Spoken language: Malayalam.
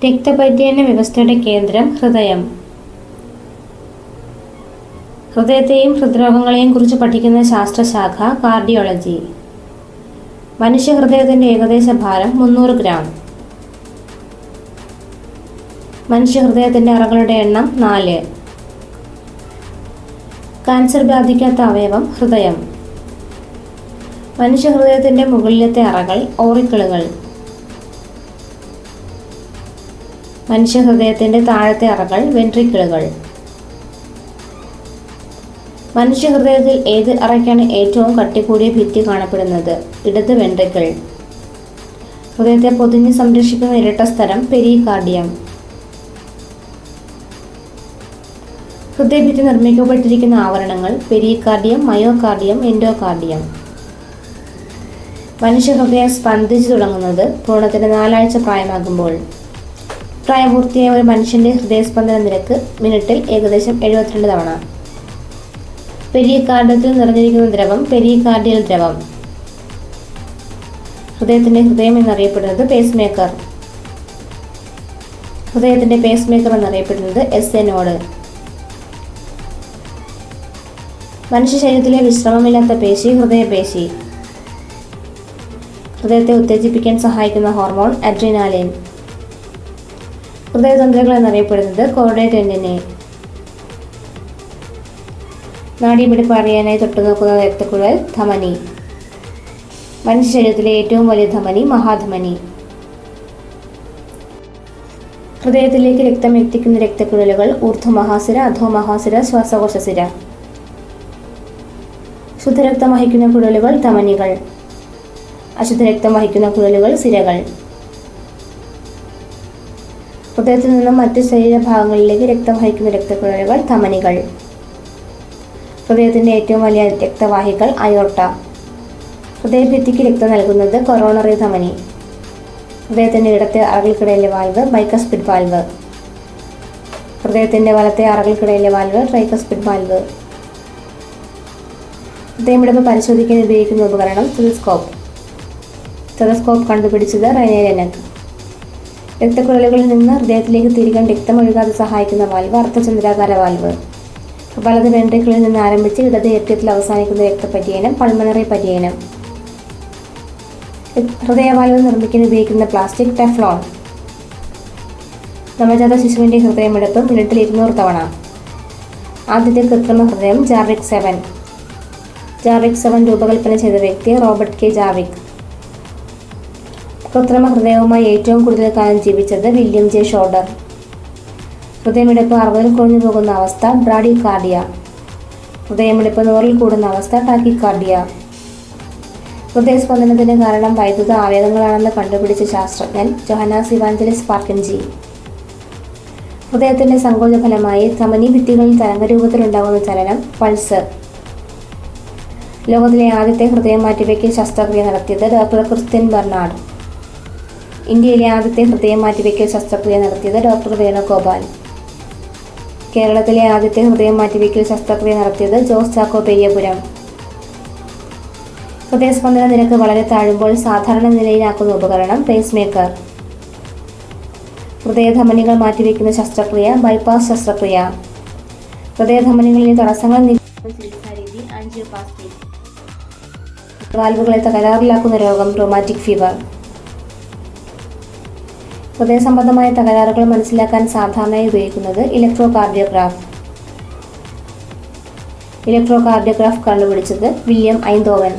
രക്തപര്യന വ്യവസ്ഥയുടെ കേന്ദ്രം ഹൃദയം. ഹൃദയത്തെയും ഹൃദ്രോഗങ്ങളെയും കുറിച്ച് പഠിക്കുന്ന ശാസ്ത്രശാഖ കാർഡിയോളജി. മനുഷ്യഹൃദയത്തിൻ്റെ ഏകദേശ ഭാരം 300 ഗ്രാം. മനുഷ്യഹൃദയത്തിൻ്റെ അറകളുടെ എണ്ണം 4. കാൻസർ ബാധിക്കാത്ത അവയവം ഹൃദയം. മനുഷ്യഹൃദയത്തിൻ്റെ മുകളിലത്തെ അറകൾ ഓറിക്കിളുകൾ. മനുഷ്യഹൃദയത്തിൻ്റെ താഴത്തെ അറകൾ വെൻട്രിക്കിളുകൾ. മനുഷ്യഹൃദയത്തിൽ ഏത് അറയ്ക്കാണ് ഏറ്റവും കട്ടികൂടിയ ഭിത്തി കാണപ്പെടുന്നത്? ഇടത് വെൻട്രിക്കിൾ. ഹൃദയത്തെ പൊതിഞ്ഞ് സംരക്ഷിക്കുന്ന ഇരട്ട സ്ഥലം പെരികാർഡിയം. ഹൃദയഭിത്തി നിർമ്മിക്കപ്പെട്ടിരിക്കുന്ന ആവരണങ്ങൾ പെരികാർഡിയം, മയോകാർഡിയം, എൻഡോകാർഡിയം. മനുഷ്യഹൃദയം സ്പന്ദിച്ചു തുടങ്ങുന്നത് ഭ്രൂണത്തിന് 4 ആഴ്ച പ്രായമാകുമ്പോൾ. പ്രായപൂർത്തിയായ ഒരു മനുഷ്യൻ്റെ ഹൃദയസ്പന്ദന നിരക്ക് മിനിറ്റിൽ ഏകദേശം 72 തവണ. പെരികാർഡിയത്തിൽ നിറഞ്ഞിരിക്കുന്ന ദ്രവം പെരികാർഡിയൽ ദ്രവം. ഹൃദയത്തിൻ്റെ ഹൃദയം എന്നറിയപ്പെടുന്നത് പേസ് മേക്കർ. ഹൃദയത്തിൻ്റെ പേസ് മേക്കർ എന്നറിയപ്പെടുന്നത് SA നോഡ്. മനുഷ്യ ശരീരത്തിലെ വിശ്രമമില്ലാത്ത പേശി ഹൃദയപേശി. ഹൃദയത്തെ ഉത്തേജിപ്പിക്കാൻ സഹായിക്കുന്ന ഹോർമോൺ അഡ്രിനാലിൻ. ഹൃദയതന്ത്രകൾ എന്നറിയപ്പെടുന്നത് കോർഡേ ടെൻഡിനെ. നാഡീമിടിപ്പ് അറിയാനായി തൊട്ടുനോക്കുന്ന രക്തക്കുഴൽ ധമനി. മനുഷ്യ ശരീരത്തിലെ ഏറ്റവും വലിയ ധമനി മഹാധമനി. ഹൃദയത്തിലേക്ക് രക്തം എത്തിക്കുന്ന രക്തക്കുഴലുകൾ ഊർധ്വമഹാസിര, അധോമഹാസിര, ശ്വാസകോശസിര. ശുദ്ധരക്തം വഹിക്കുന്ന കുഴലുകൾ ധമനികൾ. അശുദ്ധരക്തം വഹിക്കുന്ന കുഴലുകൾ സിരകൾ. ഹൃദയത്തിൽ നിന്നും മറ്റ് ശരീരഭാഗങ്ങളിലേക്ക് രക്തം വഹിക്കുന്ന രക്തക്കുഴലുകൾ ധമനികൾ. ഹൃദയത്തിൻ്റെ ഏറ്റവും വലിയ രക്തവാഹികൾ അയോർട്ട. ഹൃദയഭിത്തിക്ക് രക്തം നൽകുന്നത് കൊറോണറി ധമനി. ഹൃദയത്തിൻ്റെ ഇടത്തെ അറകൾക്കിടയിലെ വാൽവ് ബൈക്കസ്പിഡ് വാൽവ്. ഹൃദയത്തിൻ്റെ വലത്തെ അറകൾക്കിടയിലെ വാൽവ് ട്രൈക്കസ്പിഡ് വാൽവ്. ഹൃദയമിടിപ്പ് പരിശോധിക്കാൻ ഉപയോഗിക്കുന്ന ഉപകരണം സ്റ്റെതസ്കോപ്പ്. സ്റ്റെതസ്കോപ്പ് കണ്ടുപിടിച്ചത് റെനെ ലെനക്. രക്തക്കുഴലുകളിൽ നിന്ന് ഹൃദയത്തിലേക്ക് തിരികെ രക്തം ഒഴുകാതെ സഹായിക്കുന്ന വാൽവ് അർദ്ധചന്ദ്രാകാര വാൽവ്. വലത് വെൻട്രിക്കിളിൽ നിന്ന് ആരംഭിച്ച് ഇടത് ഏട്രിയത്തിൽ അവസാനിക്കുന്ന രക്തപര്യനം പൾമണറി പര്യനം. ഹൃദയവാൽവ് നിർമ്മിക്കാൻ ഉപയോഗിക്കുന്ന പ്ലാസ്റ്റിക് ടെഫ്ലോൺ. നവജാത ശിശുവിൻ്റെ ഹൃദയമിടിപ്പ് മിനിറ്റിൽ 200 തവണ. ആദ്യത്തെ കൃത്രിമ ഹൃദയം ജാർവിക് 7. ജാർവിക് 7 രൂപകൽപ്പന ചെയ്ത വ്യക്തി റോബർട്ട് കെ ജാർവിക്. കൃത്രിമ ഹൃദയവുമായി ഏറ്റവും കൂടുതൽ കാലം ജീവിച്ചത് വില്യം ജെ ഷോർഡർ. ഹൃദയമിടിപ്പ് 60-ൽ കുറഞ്ഞു പോകുന്ന അവസ്ഥ ബ്രാഡികാർഡിയ. ഹൃദയമിടിപ്പ് 100-ൽ കൂടുന്ന അവസ്ഥ ടാക്കിക്കാർഡിയ. ഹൃദയസ്പന്ദനത്തിന് കാരണം വൈദ്യുത ആവേഗങ്ങളാണെന്ന് കണ്ടുപിടിച്ച ശാസ്ത്രജ്ഞൻ ജോഹന്നാസ് ഇവാഞ്ചലിസ് പാർക്കിൻജി. ഹൃദയത്തിൻ്റെ സങ്കോച ഫലമായി ധമനി ഭിത്തികളിൽ തരംഗരൂപത്തിലുണ്ടാകുന്ന ചലനം പൾസ്. ലോകത്തിലെ ആദ്യത്തെ ഹൃദയം മാറ്റിവയ്ക്കൽ ശസ്ത്രക്രിയ നടത്തിയത് ഡോക്ടർ ക്രിസ്ത്യൻ ബെർണാഡ്. ഇന്ത്യയിലെ ആദ്യത്തെ ഹൃദയം മാറ്റിവയ്ക്കൽ ശസ്ത്രക്രിയ നടത്തിയത് ഡോക്ടർ വേണുഗോപാൽ. കേരളത്തിലെ ആദ്യത്തെ ഹൃദയം മാറ്റിവയ്ക്കൽ ശസ്ത്രക്രിയ നടത്തിയത് ജോസ് ചാക്കോ പെരിയപുരം. ഹൃദയസ്പന്ദന നിരക്ക് വളരെ താഴുമ്പോൾ സാധാരണ നിലയിലാക്കുന്ന ഉപകരണം പേസ് മേക്കർ. ഹൃദയധമനികൾ മാറ്റിവയ്ക്കുന്ന ശസ്ത്രക്രിയ ബൈപ്പാസ് ശസ്ത്രക്രിയ. ഹൃദയധമനികളിലെ തടസ്സങ്ങൾ നീക്കുന്ന ചികിത്സാരീതി ആൻജിയോപ്ലാസ്റ്റി. വാൽവുകളെ തകരാറിലാക്കുന്ന രോഗം റൊമാറ്റിക് ഫീവർ. ഹൃദയ സംബന്ധമായ തകരാറുകൾ മനസ്സിലാക്കാൻ സാധാരണയായി ഉപയോഗിക്കുന്നത് ഇലക്ട്രോകാർഡിയോഗ്രാഫ്. ഇലക്ട്രോകാർഡിയോഗ്രാഫ് കണ്ടുപിടിച്ചത് വില്യം ഐന്തോവൻ.